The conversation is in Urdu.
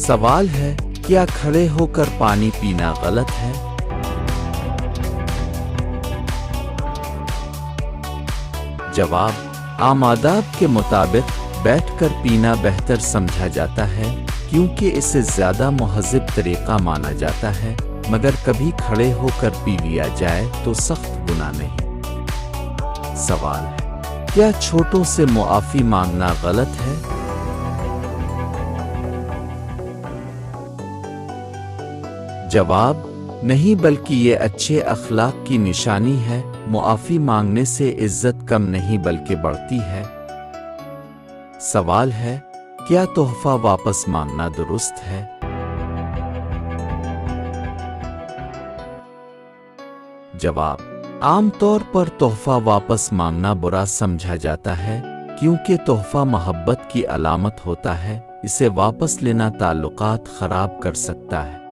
سوال ہے، کیا کھڑے ہو کر پانی پینا غلط ہے؟ جواب، عام آداب کے مطابق بیٹھ کر پینا بہتر سمجھا جاتا ہے کیونکہ اسے زیادہ مہذب طریقہ مانا جاتا ہے، مگر کبھی کھڑے ہو کر پی لیا جائے تو سخت گناہ نہیں۔ سوال ہے، کیا چھوٹوں سے معافی مانگنا غلط ہے؟ جواب، نہیں، بلکہ یہ اچھے اخلاق کی نشانی ہے۔ معافی مانگنے سے عزت کم نہیں بلکہ بڑھتی ہے۔ سوال ہے، کیا تحفہ واپس مانگنا درست ہے؟ جواب، عام طور پر تحفہ واپس مانگنا برا سمجھا جاتا ہے کیونکہ تحفہ محبت کی علامت ہوتا ہے، اسے واپس لینا تعلقات خراب کر سکتا ہے۔